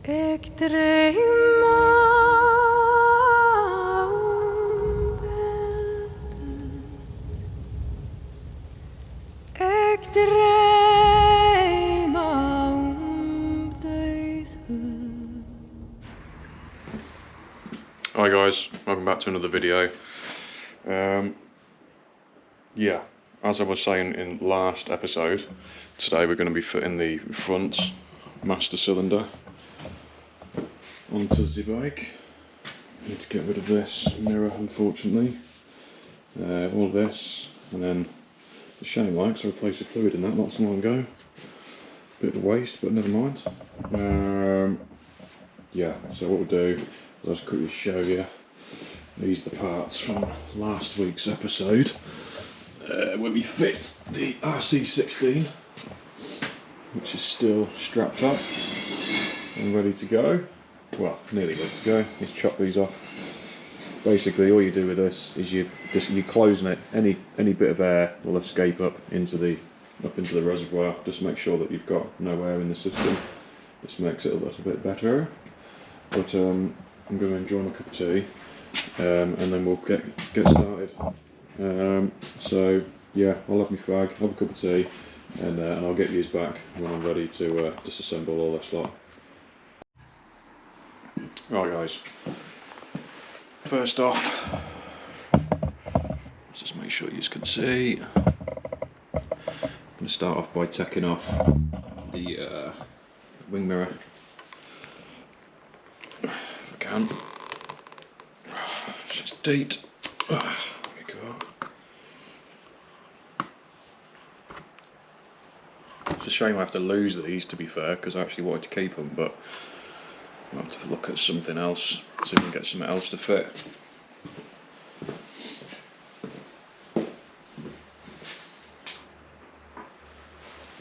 Ik drömmer om bälten. Ik drömmer om döden. Hi guys, welcome back to another video. Yeah, as I was saying in last episode, today we're going to be fitting the front master cylinder onto the bike. Need to get rid of this mirror, unfortunately. All this, and then the shame like, so I replaced the fluid in that not so long ago. Bit of a waste, but never mind. Yeah, so what we'll do is I'll just quickly show you. These are the parts from last week's episode where we fit the RC16, which is still strapped up and ready to go. Well, nearly ready to go. Let's chop these off. Basically, all you do with this is you're closing it. Any bit of air will escape up into the reservoir. Just make sure that you've got no air in the system. This makes it a little bit better. But I'm going to enjoy my cup of tea. And then we'll get started. So yeah, I'll have my fag, have a cup of tea, and I'll get these back when I'm ready to disassemble all this lot. Right guys, first off, let's just make sure you can see. I'm going to start off by taking off the wing mirror, if I can. It's just deep. There we go. It's a shame I have to lose these, to be fair, because I actually wanted to keep them, but I'll have to look at something else, see if we can get something else to fit.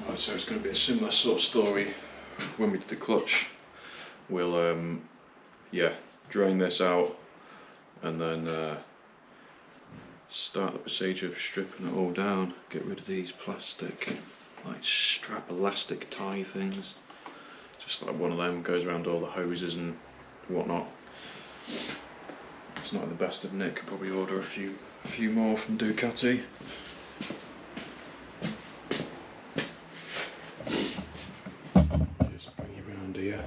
Right, so it's going to be a similar sort of story when we did the clutch. We'll, yeah, drain this out and then start the procedure of stripping it all down, get rid of these plastic like strap elastic tie things, just like one of them goes around all the hoses and whatnot. It's not in the best of nick, could probably order a few more from Ducati. Just bring you around here.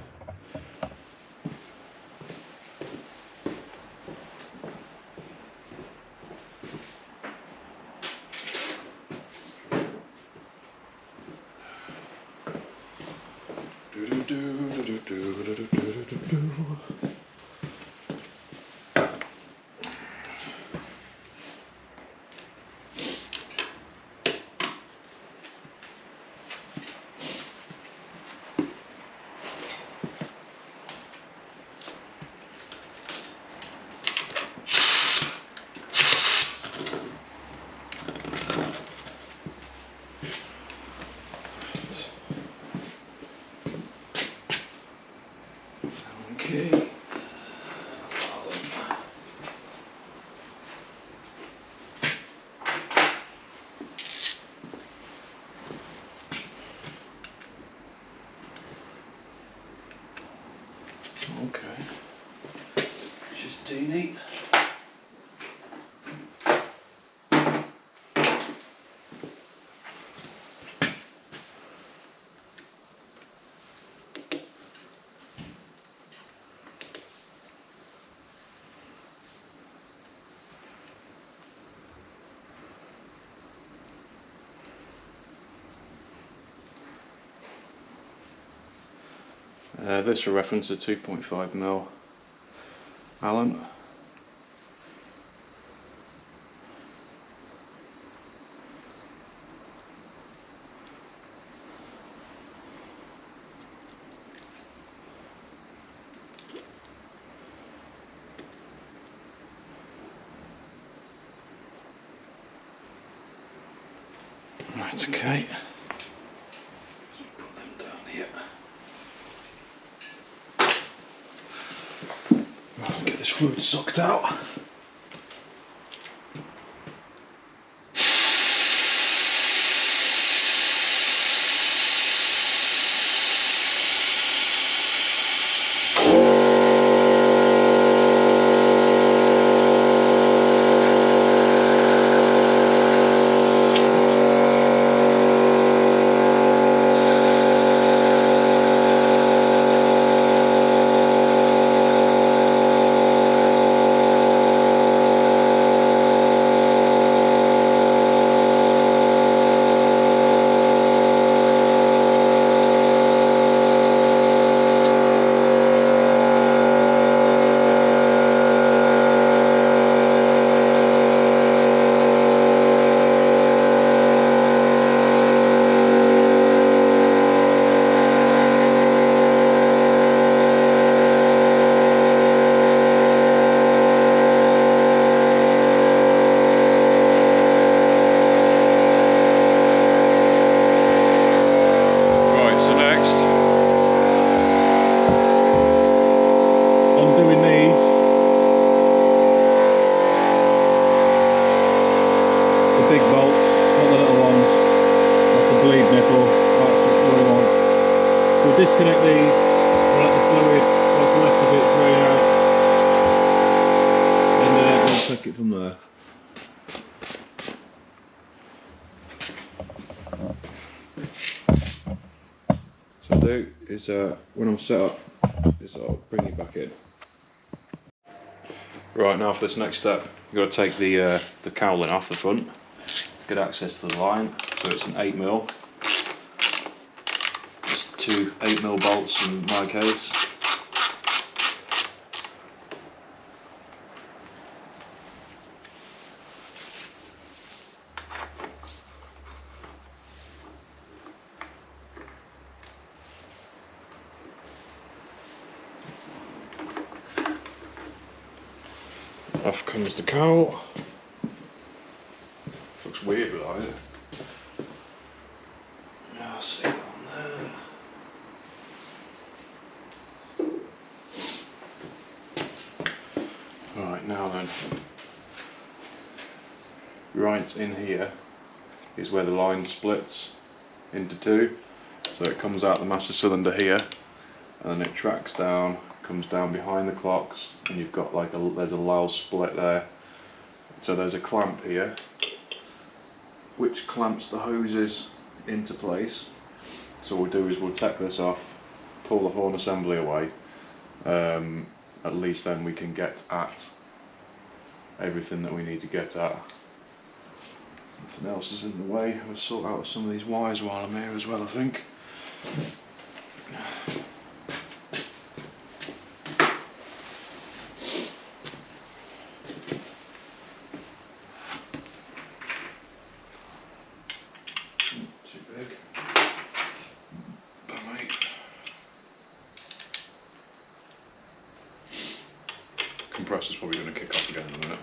Okay. Okay. Just teeny. This will reference a 2.5mm Allen. Right, okay. Put them down here. I'll get this fluid sucked out. nipple, that's what we want. So we'll disconnect these, we'll let the fluid, what's left of it, drain out, and we'll take it from there. So what I'll do is, when I'm set up, I'll bring you back in. Right, now for this next step, you've got to take the cowling off the front to get access to the line. So it's an 8mm. Just two 8mm bolts in my case. Off comes the cowl. Looks weird without it. I'll see it on there. Right, now then. Right in here is where the line splits into two. So it comes out the master cylinder here, and then it tracks down, comes down behind the clocks, and you've got like there's a low split there. So there's a clamp here which clamps the hoses into place. So what we'll do is we'll take this off, pull the horn assembly away. At least then we can get at everything that we need to get at. Nothing else is in the way. We'll sort out some of these wires while I'm here as well, I think. Compressor's probably going to kick off again in a minute.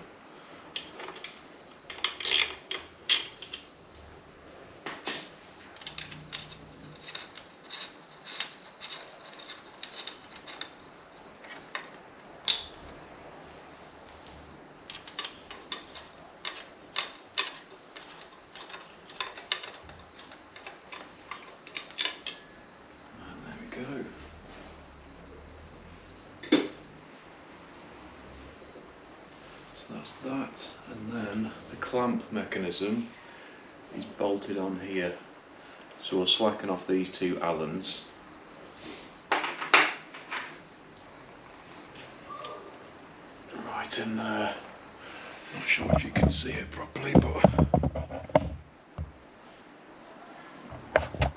And there we go. That's that, and then the clamp mechanism is bolted on here. So we'll slacken off these two Allens. Right in there. Not sure if you can see it properly, but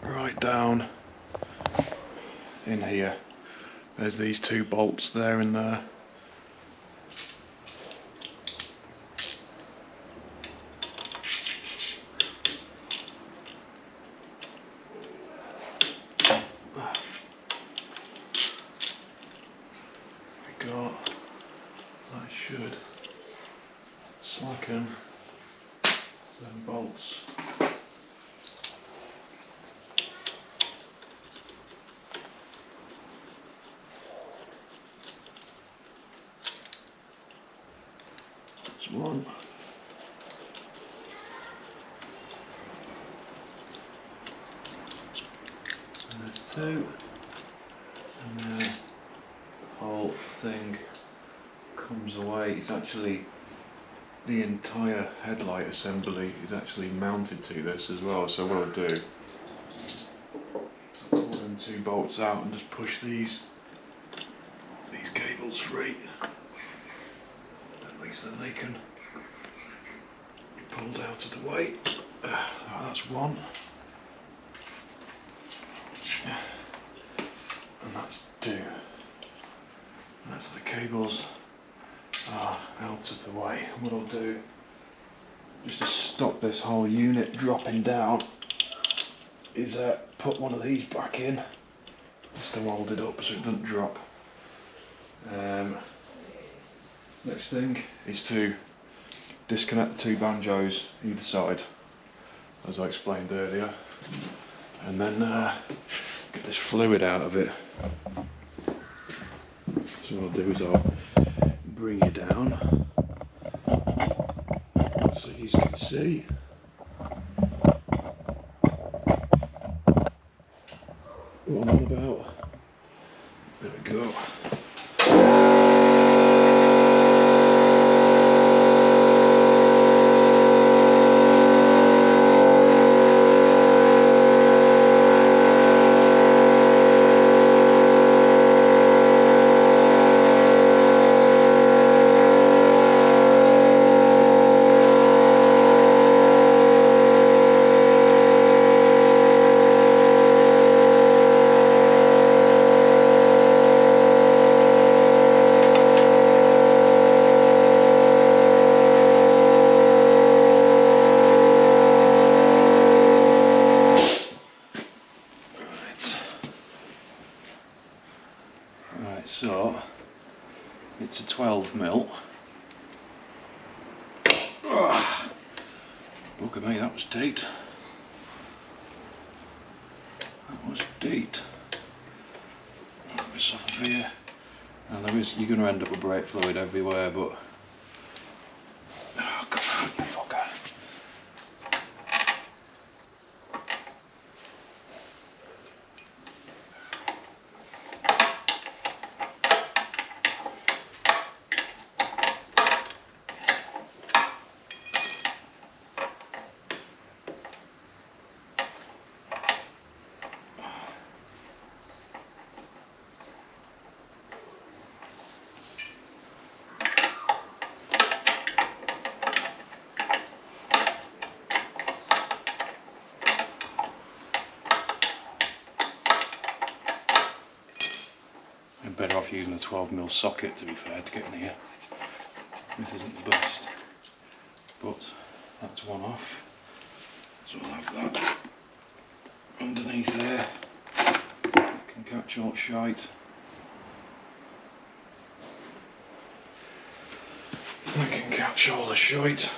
right down in here. There's these two bolts there and there. That should slacken them bolts. That's one. And there's two. And then the whole thing comes away. It's actually, the entire headlight assembly is actually mounted to this as well. So what I'll do, I'll pull them two bolts out and just push these cables free. At least then they can be pulled out of the way. That's one. And that's two. That's the cables are out of the way. What I'll do, just to stop this whole unit dropping down, is put one of these back in, just to hold it up so it doesn't drop. Next thing is to disconnect the two banjos either side, as I explained earlier, and then get this fluid out of it. So what I'll do is I'll bring it down so you can see. out. There we go. Right, so it's a 12mm. Look at me, that was deep. That was deep. This off of here. Now you're going to end up with brake fluid everywhere, but oh, come on, you fucker. I'm better off using a 12mm socket, to be fair, to get in here. This isn't the best, but that's one off. So I'll have that underneath there. Can catch all shite. I can catch all the shite.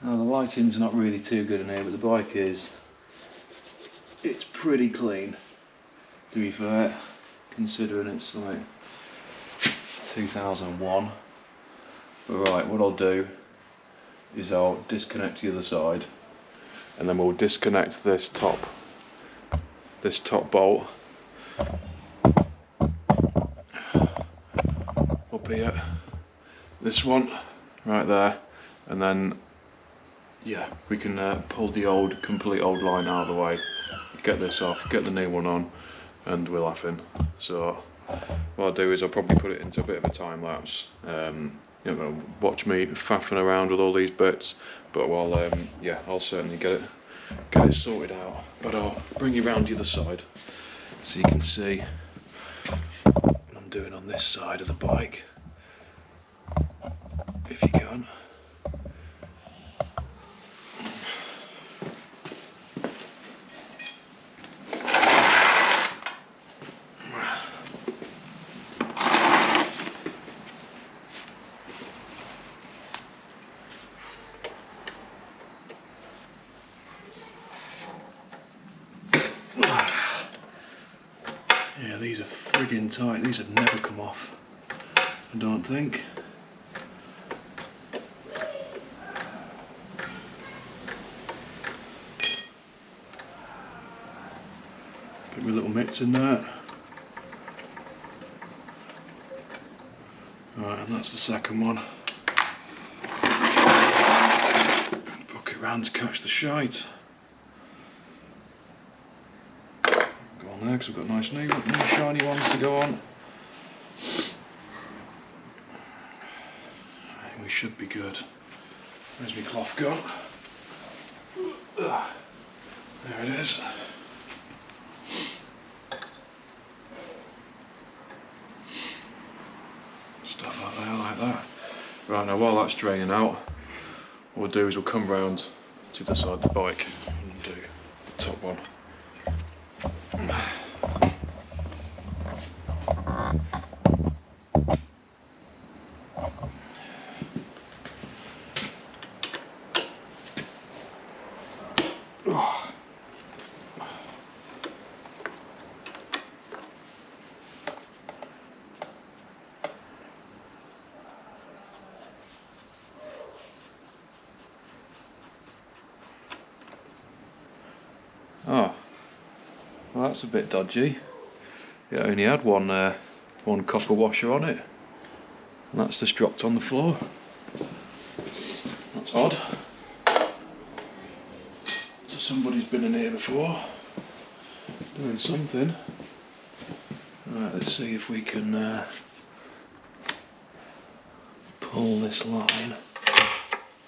Now the lighting's not really too good in here, but the bike is. It's pretty clean, to be fair, considering it's like 2001. But right, what I'll do is I'll disconnect the other side, and then we'll disconnect this top bolt up here, this one right there, and then yeah, we can pull the complete old line out of the way, get this off, get the new one on, and we're laughing. So what I'll do is I'll probably put it into a bit of a time lapse. You know, watch me faffing around with all these bits, but yeah, I'll certainly get it sorted out. But I'll bring you round the other side so you can see what I'm doing on this side of the bike, if you can. Yeah, these are friggin' tight. These have never come off, I don't think. Get my little mitts in there. Right, and that's the second one. Book it round to catch the shite. Because we've got nice new shiny ones to go on. I think we should be good. Where's my cloth gone? There it is. Stuff out there like that. Right, now while that's draining out, what we'll do is we'll come round to the side of the bike and do the top one. Oh, well, that's a bit dodgy. It only had one copper washer on it, and that's just dropped on the floor. That's odd. So somebody's been in here before, doing something. Right, let's see if we can pull this line.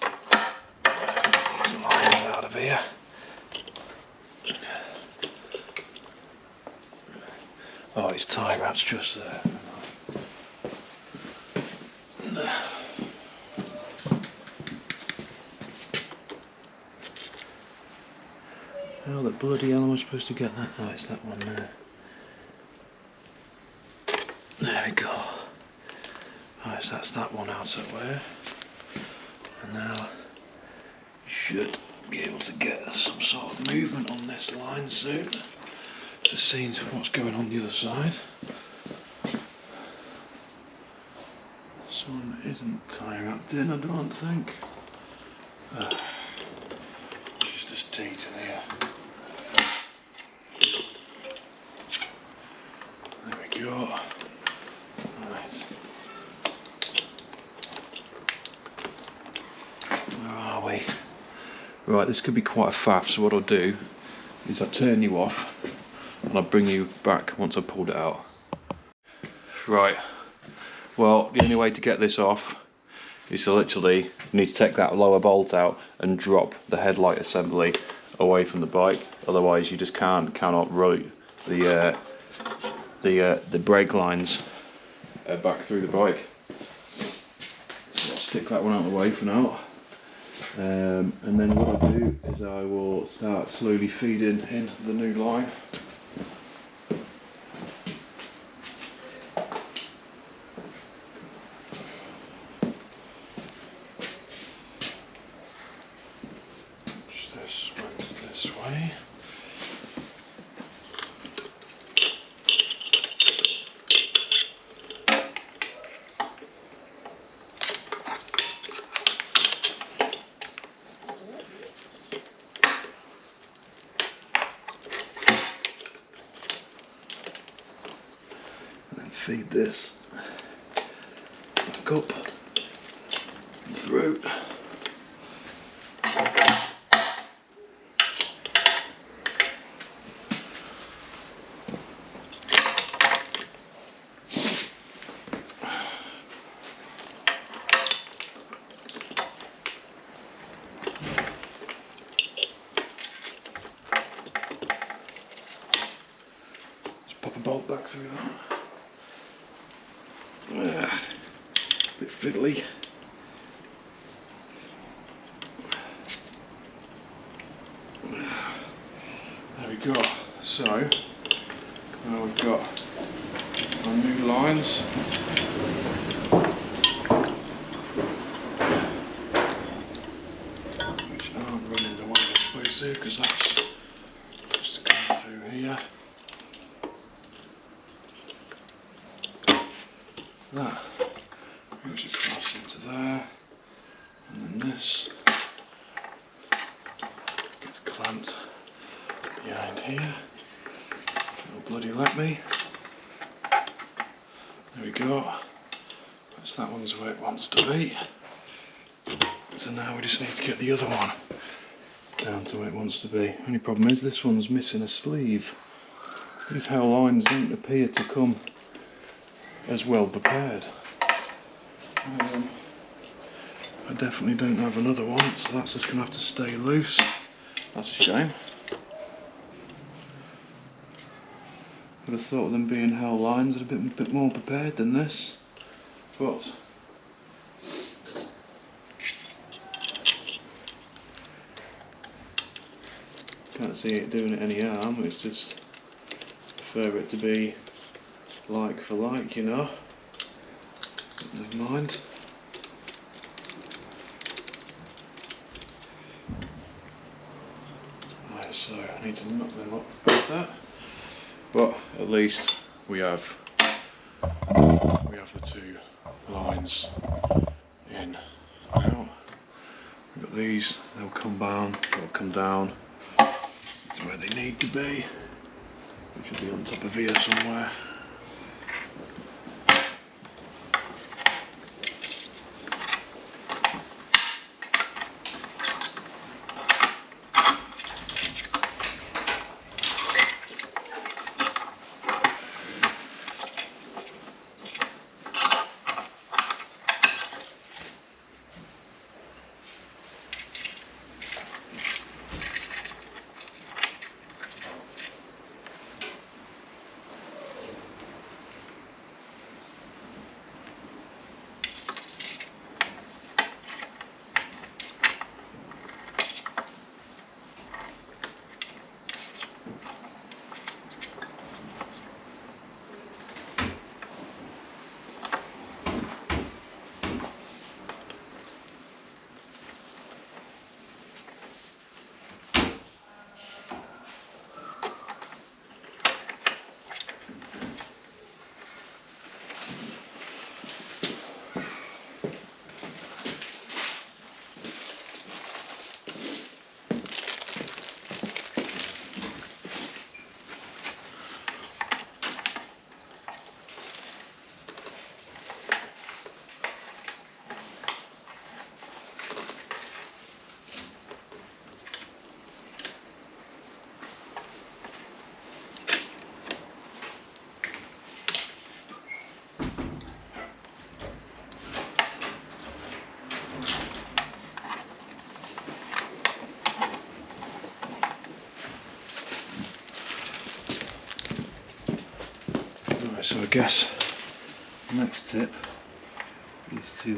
Get these lines out of here. Oh, its tie wrap's just there. How the bloody hell am I supposed to get that? Oh, it's that one there. There we go. Right, so that's that one out that way. And now you should be able to get some sort of movement on this line soon. Just seeing what's going on the other side. This one isn't tie wrapped in, I don't think. Just as tight in here. There we go. Right. Where are we? Right, this could be quite a faff, so what I'll do is I'll turn you off and I'll bring you back once I've pulled it out. Right, well, the only way to get this off is to literally, you need to take that lower bolt out and drop the headlight assembly away from the bike, otherwise you just cannot route the brake lines back through the bike. So I'll stick that one out of the way for now. And then what I'll do is I will start slowly feeding in the new line. This went this way. Feed this back up and through. Just pop a bolt back through that. Bit fiddly. There we go. So now we've got our new lines. Which aren't running the way they're supposed to, because that's just going through here. That moves across into there, and then this gets clamped behind here. It'll bloody let me. There we go. That's that one's where it wants to be. So now we just need to get the other one down to where it wants to be. Only problem is this one's missing a sleeve. These hell lines don't appear to come as well prepared. I definitely don't have another one, so that's just going to have to stay loose. That's a shame. Would have thought of them being hell lines a bit more prepared than this, but can't see it doing it any harm. It's just prefer it to be like for like, you know. Never mind. Right, so I need to knock them up like that. But at least we have the two lines in now. We've got these, they'll come down to where they need to be, which will be on top of here somewhere. So I guess the next tip is to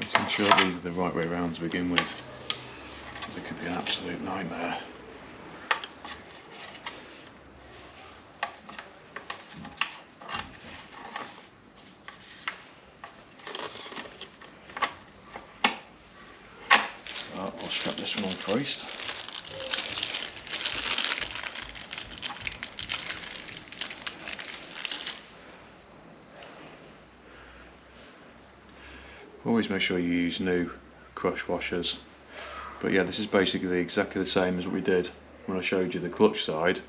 making sure these are the right way around to begin with, because it could be an absolute nightmare. So I'll strap this one on first. Always make sure you use new crush washers. But yeah, this is basically exactly the same as what we did when I showed you the clutch side.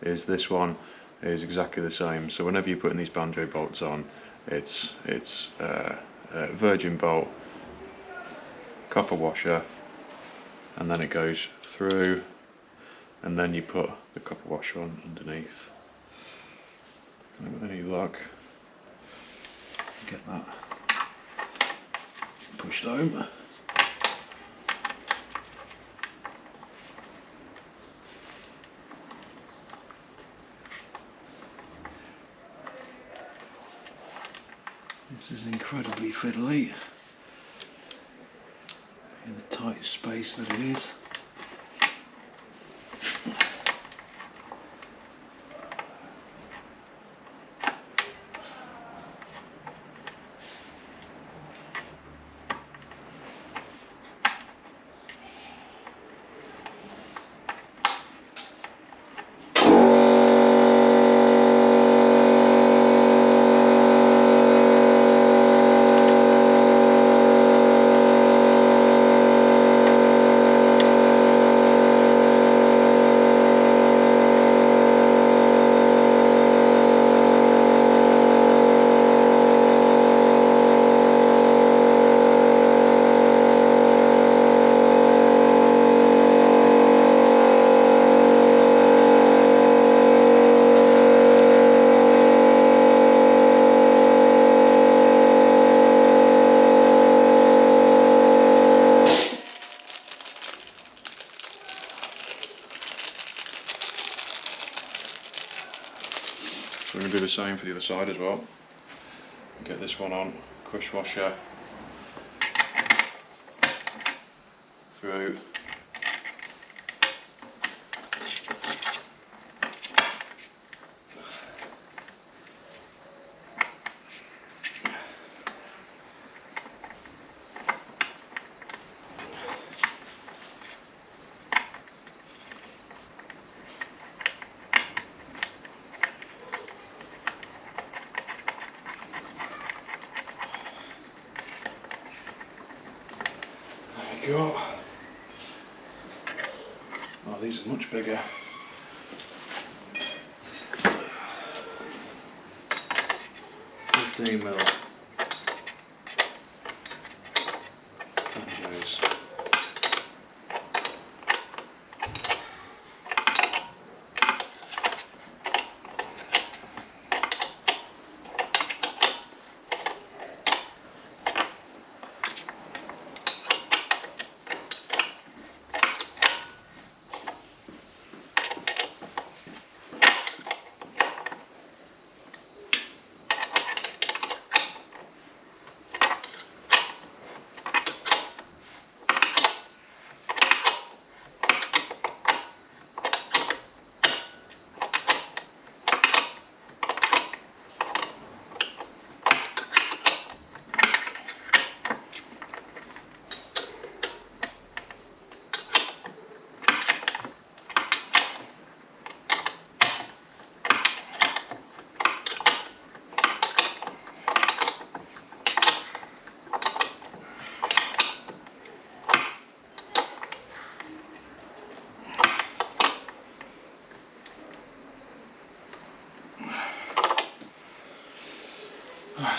Is this one is exactly the same. So whenever you're putting these banjo bolts on, it's virgin bolt, copper washer, and then it goes through, and then you put the copper washer on underneath. And with any luck, get that pushed home. This is incredibly fiddly in the tight space that it is. So we're going to do the same for the other side as well. Get this one on, crush washer through, you go. Oh, these are much bigger. 15mm. Anyways.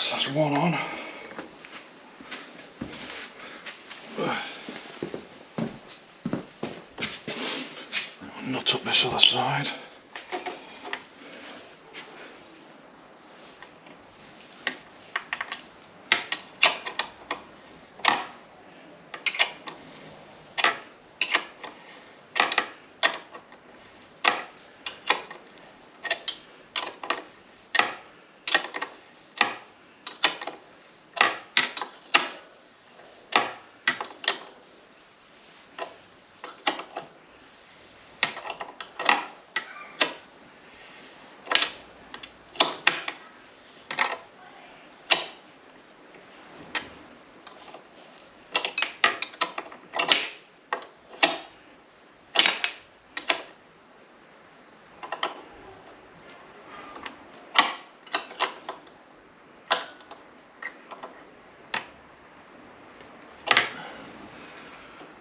So that's one on. Nut up this other side.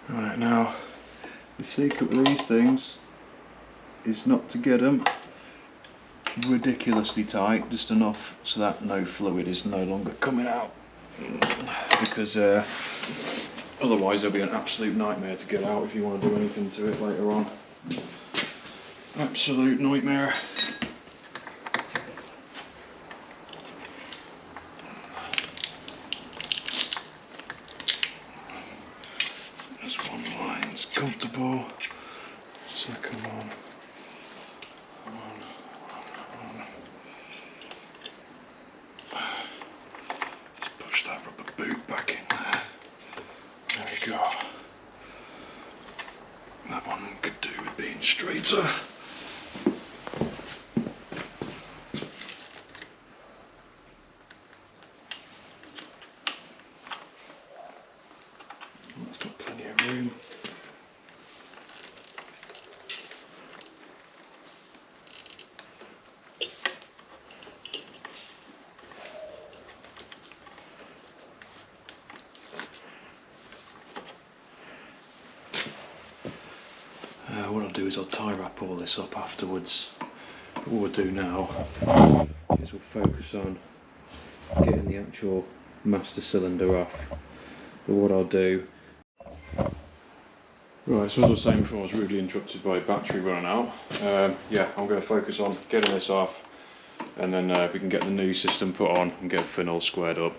Right, now the secret with these things is not to get them ridiculously tight, just enough so that no fluid is no longer coming out, because otherwise it'll be an absolute nightmare to get out if you want to do anything to it later on. Absolute nightmare. This one line's comfortable. Second one. Just push that rubber boot back in there. There we go. That one could do with being straighter. That's got plenty of room. What I'll do is I'll tie wrap all this up afterwards. But what we'll do now is we'll focus on getting the actual master cylinder off. But what I'll do... Right, so as I was saying before, I was rudely interrupted by battery running out. Yeah, I'm going to focus on getting this off, and then we can get the new system put on and get everything all squared up.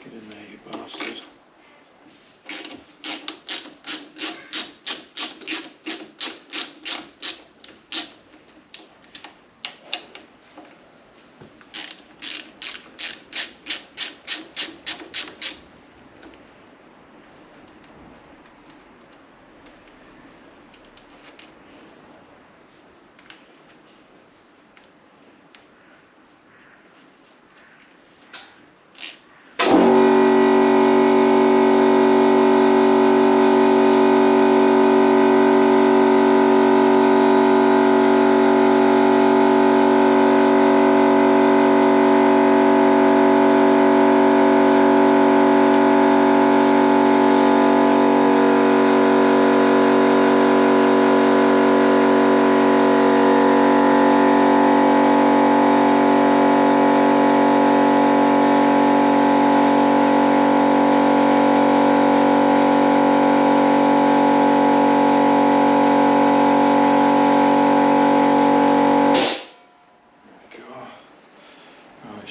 Get in there, you bastard.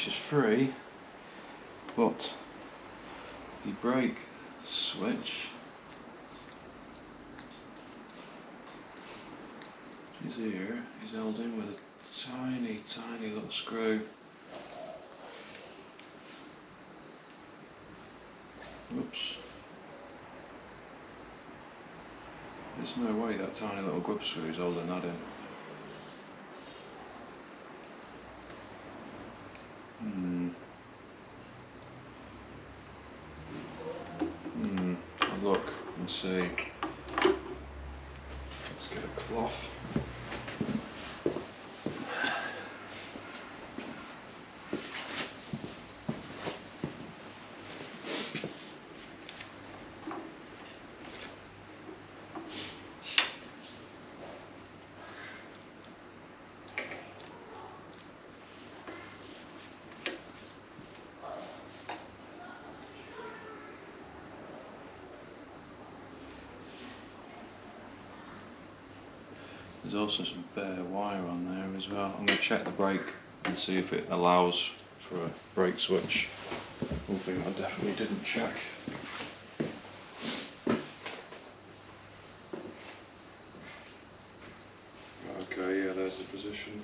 switch is free, but the brake switch is here. He's held in with a tiny, tiny little screw. Oops. There's no way that tiny little grub screw is holding that in. I'll look and see. Let's get a cloth. There's also some bare wire on there as well. I'm going to check the brake and see if it allows for a brake switch. One thing I definitely didn't check. Okay, yeah, there's the position.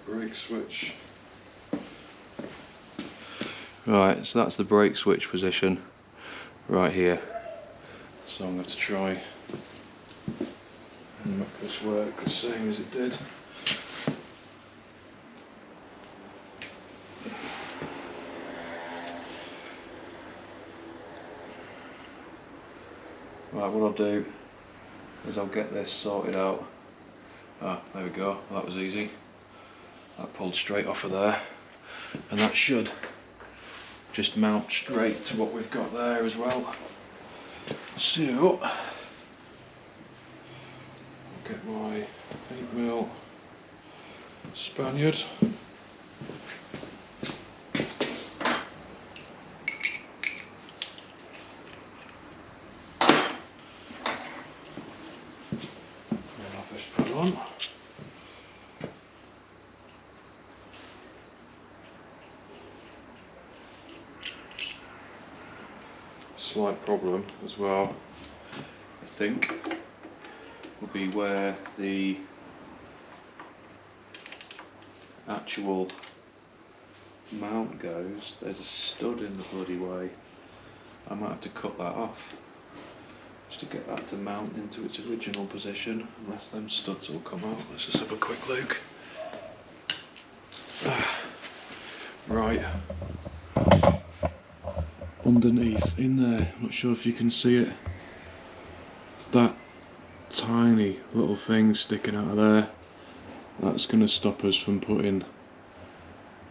Brake switch. Right, so that's the brake switch position right here. So I'm going to try and make this work the same as it did. Right, what I'll do is I'll get this sorted out. Ah, there we go, well, that was easy. That pulled straight off of there, and that should just mount straight to what we've got there as well. So, I'll get my 8mm Spaniard. And I'll just put it on. Slight problem as well, I think, will be where the actual mount goes. There's a stud in the bloody way. I might have to cut that off just to get that to mount into its original position, unless them studs will come out. Let's just have a quick look. Right. Underneath, in there, not sure if you can see it, that tiny little thing sticking out of there, that's going to stop us from putting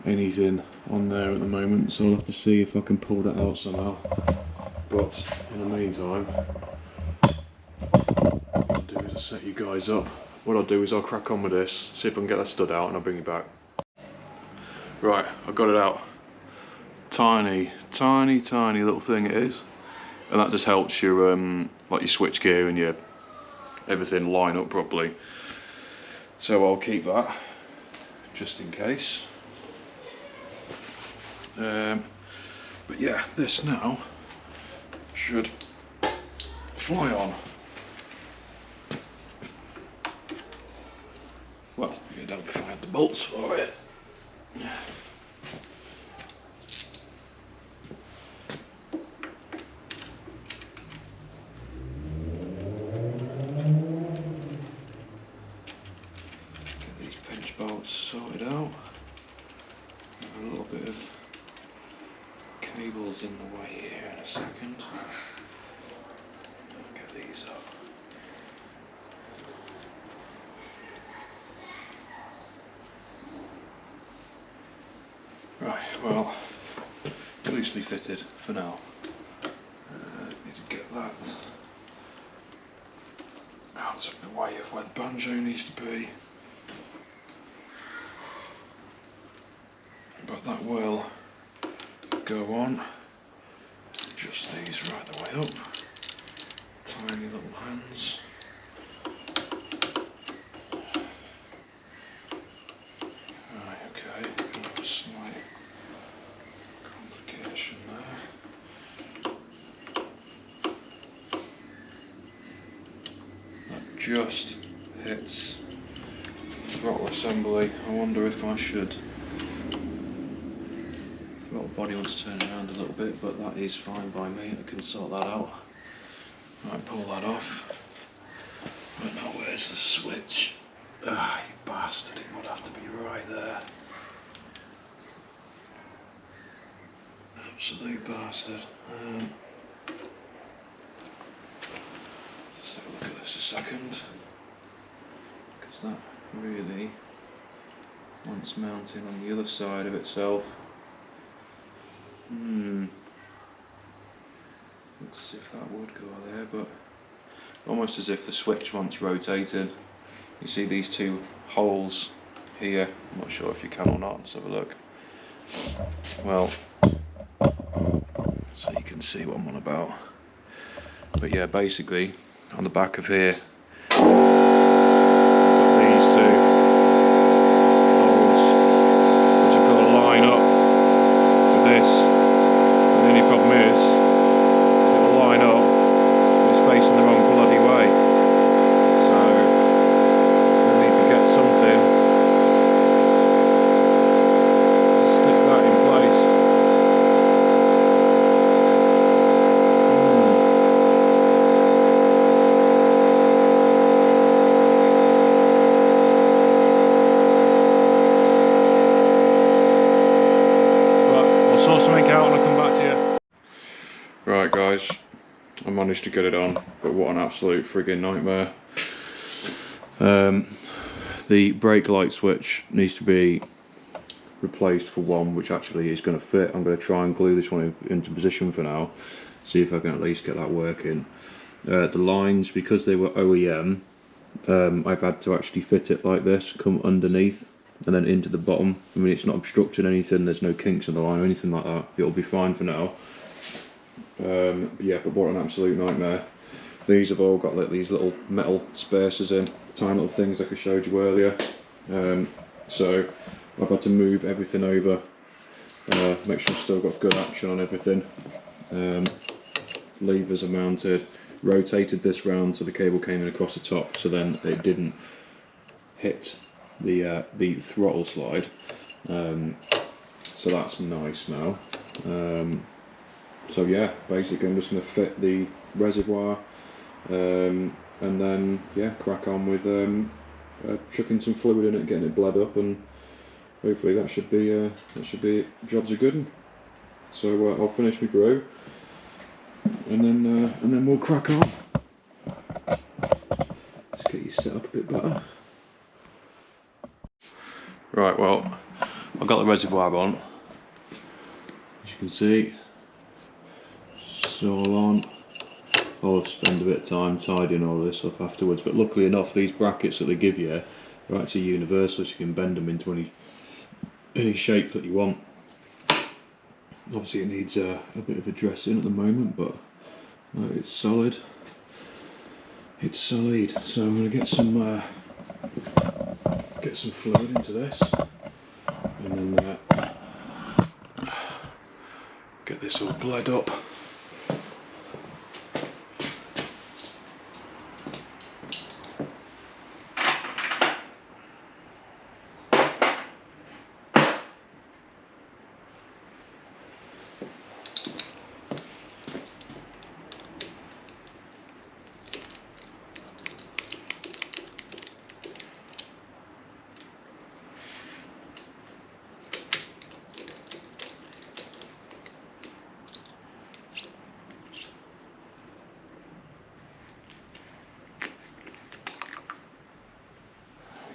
anything on there at the moment, so I'll have to see if I can pull that out somehow. But in the meantime, what I'll do is I'll set you guys up. What I'll do is I'll crack on with this, see if I can get that stud out, and I'll bring you back. Right, I've got it out. Tiny, tiny, tiny little thing it is, and that just helps your like your switch gear and your everything line up properly. So I'll keep that just in case. But yeah, this now should fly on. Well, you'd help if I had the bolts for it. Sorted out. A little bit of cables in the way here in a second. Get these up. Right, well, loosely fitted for now. Need to get that out of the way of where the banjo needs to be. But that will go on. Just these right the way up. Tiny little hands. Right, okay. just hits throttle assembly. I wonder if I should. Throttle body wants to turn around a little bit, but that is fine by me. I can sort that out. Right, pull that off. Right, now where's the switch? Ah, you bastard, it would have to be right there. Absolute bastard. Let's have a look at this a second. Because that really wants mounting on the other side of itself. Looks as if that would go there, but almost as if the switch wants rotated. You see these two holes here. I'm not sure if you can or not. Let's have a look. Well, so you can see what I'm on about. But yeah, basically on the back of here, these two holes which have got to line up with this. And the only problem is it will line up and it's facing the wrong bloody way. So I need to get something to stick that in place. Sort something out and I'll come back to you. Right guys, I managed to get it on, but what an absolute friggin' nightmare. The brake light switch needs to be replaced for one which actually is going to fit. I'm going to try and glue this one into position for now, see if I can at least get that working. The lines, because they were OEM, I've had to actually fit it like this, come underneath and then into the bottom. I mean, it's not obstructing anything, there's no kinks in the line or anything like that. It'll be fine for now. Yeah, but what an absolute nightmare. These have all got like these little metal spacers in, tiny little things like I showed you earlier. So I've had to move everything over, make sure I've still got good action on everything. Levers are mounted, rotated this round so the cable came in across the top, so then it didn't hit the throttle slide, so that's nice now. So yeah, basically I'm just going to fit the reservoir, and then yeah, crack on with chucking some fluid in it, getting it bled up, and hopefully that should be it. Job's a good one. So I'll finish my brew, and then we'll crack on. Let's get you set up a bit better. Right, well, I've got the reservoir on, as you can see. It's all on. I'll spend a bit of time tidying all this up afterwards, but luckily enough these brackets that they give you are actually universal, so you can bend them into any shape that you want. Obviously it needs a bit of a dressing at the moment, but no, it's solid. It's solid. So I'm going to get some fluid into this, and then get this all bled up.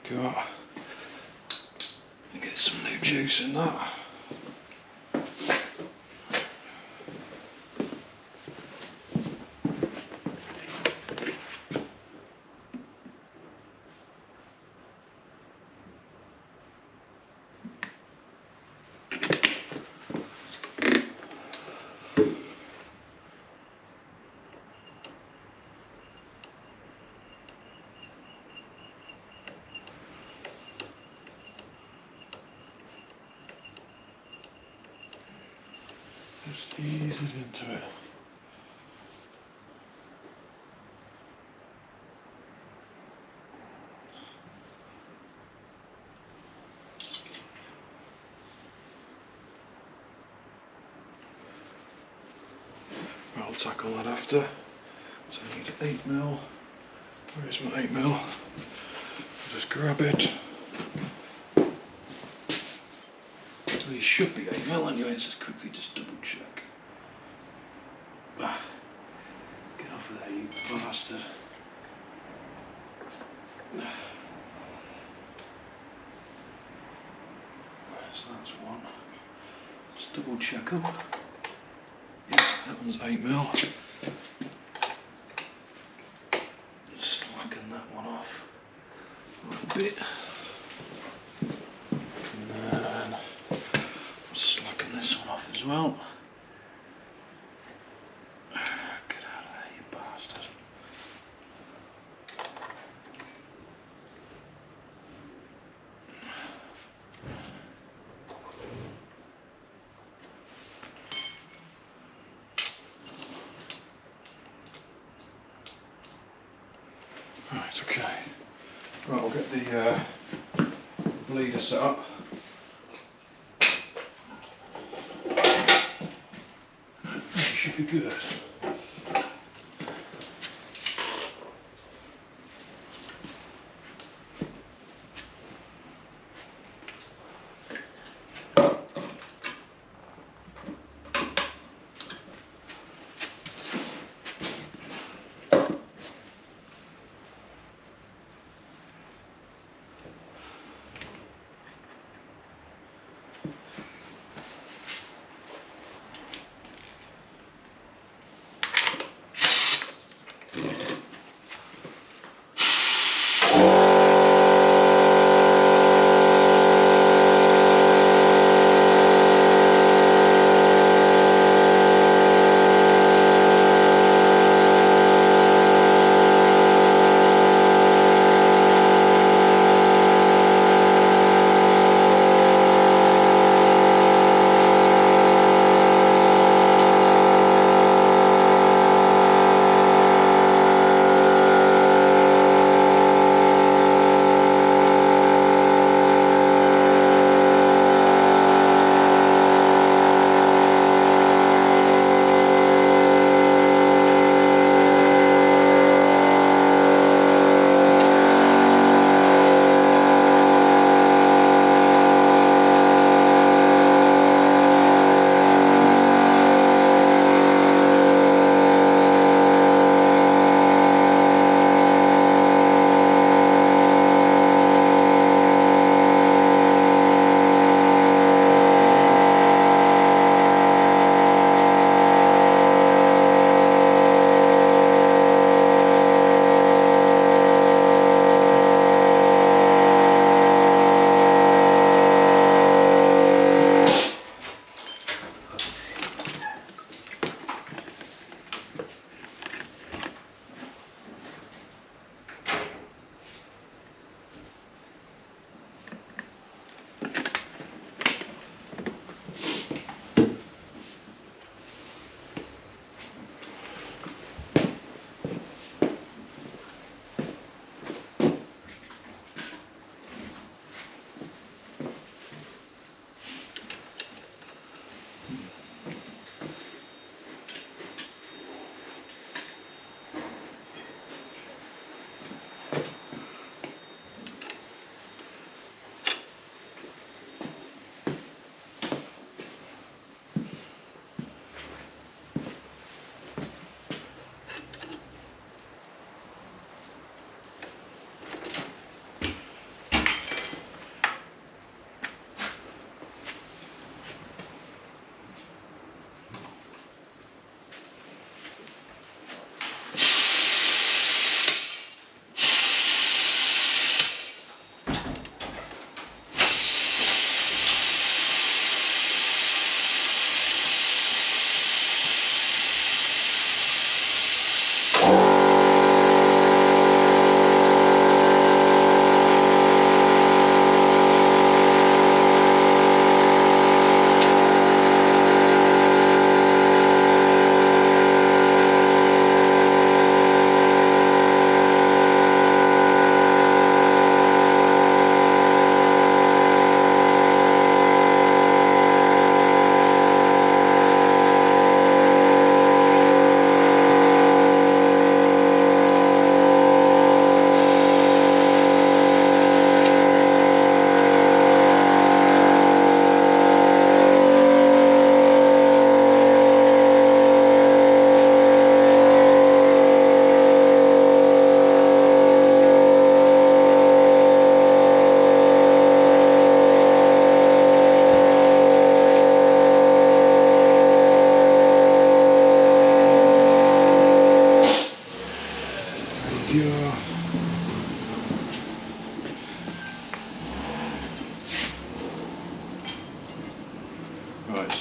Got get some new juice in that. Just ease it into it. tackle that after. So I need 8mm. Where is my 8mm? I'll just grab it. These should be 8mm anyway, let's just quickly double check. Get off of there, you bastard. So that's one. Just double check them. Yeah, that one's 8mm. Slacken that one off a little bit. And then slacken this one off as well. Get out of there, you bastard. Right, okay. Right, we'll get the bleeder set up. It should be good.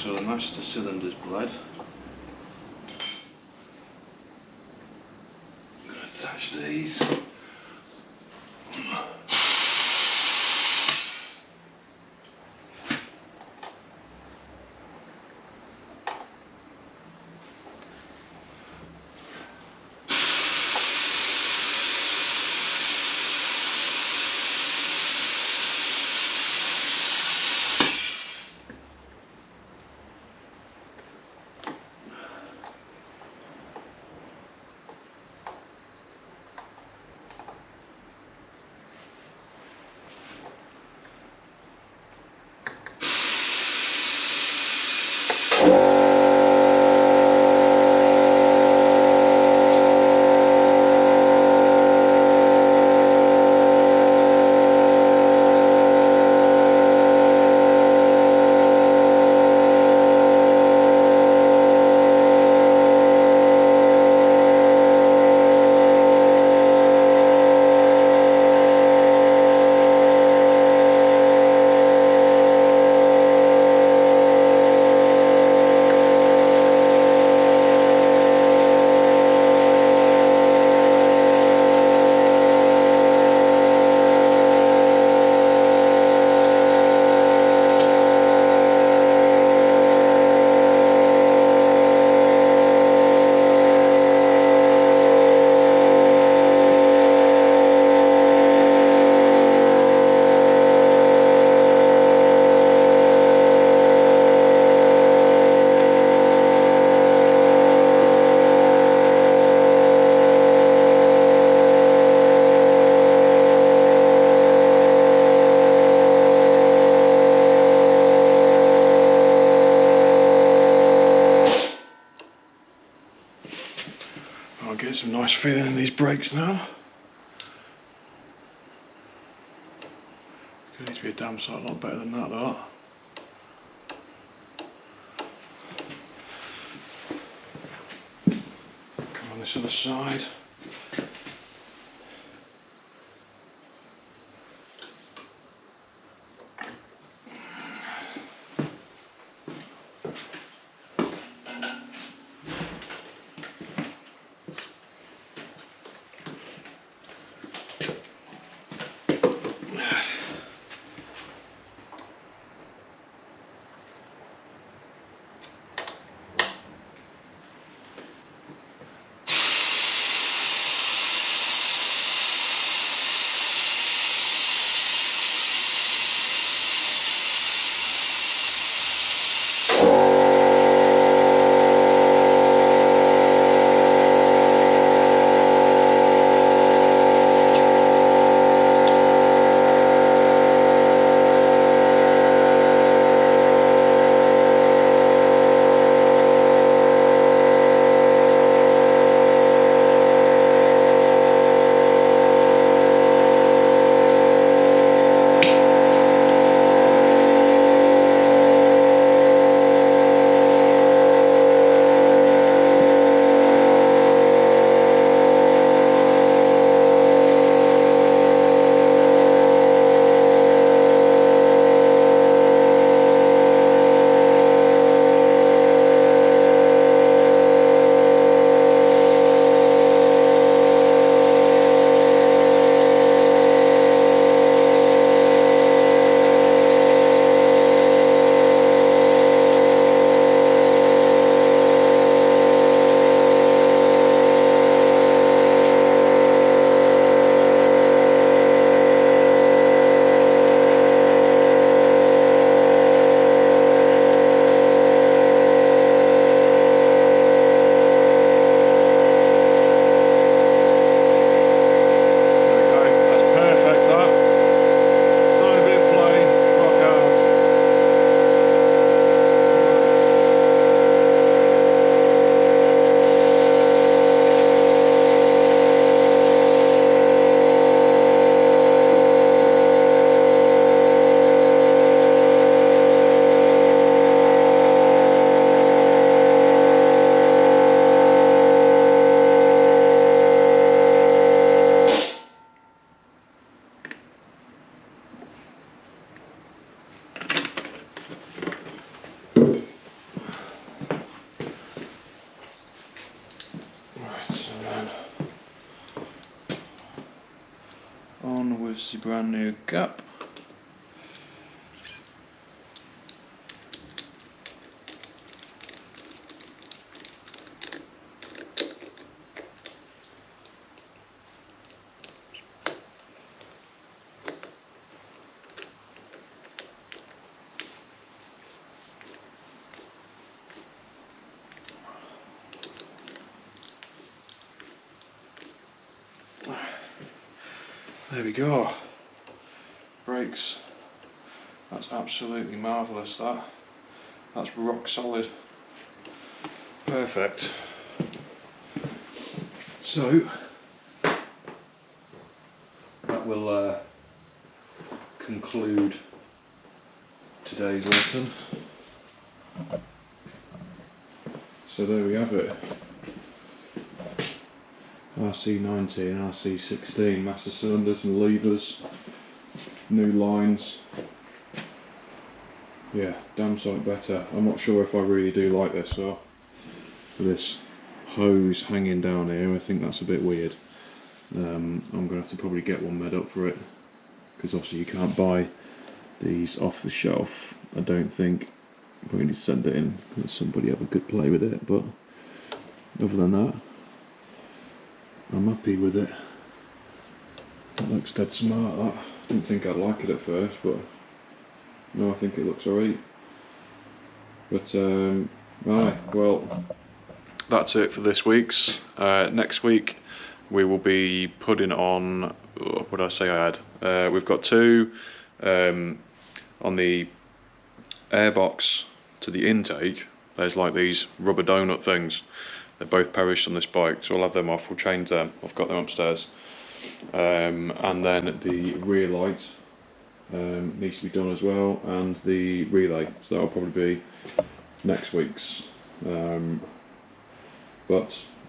so they match the cylinders blade. I'm going to attach these. I'll get some nice feeling in these brakes now. It's going to need to be a damn sight a lot better than that though. Come on this other side. is the brand new gap. There we go. Brakes. That's absolutely marvellous, that. That's rock solid. Perfect. So, that will conclude today's lesson. So there we have it. RC90 and RC16, master cylinders and levers, new lines. Yeah, damn sight better. I'm not sure if I really do like this though. This hose hanging down here, I think that's a bit weird. I'm going to have to probably get one made up for it, because obviously you can't buy these off the shelf. I don't think. Probably need to send it in, let somebody have a good play with it, but other than that, I'm happy with it. That looks dead smart, that. Didn't think I'd like it at first, but no, I think it looks alright. But right, well, that's it for this week's. Next week we will be putting on, what did I say I had? We've got two on the airbox to the intake. There's like these rubber donut things. They're both perished on this bike, so I'll have them off. We'll change them. I've got them upstairs. And then the rear light needs to be done as well, and the relay. So that'll probably be next week's. But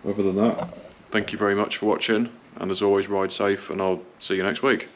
other than that, thank you very much for watching, and as always, ride safe, and I'll see you next week.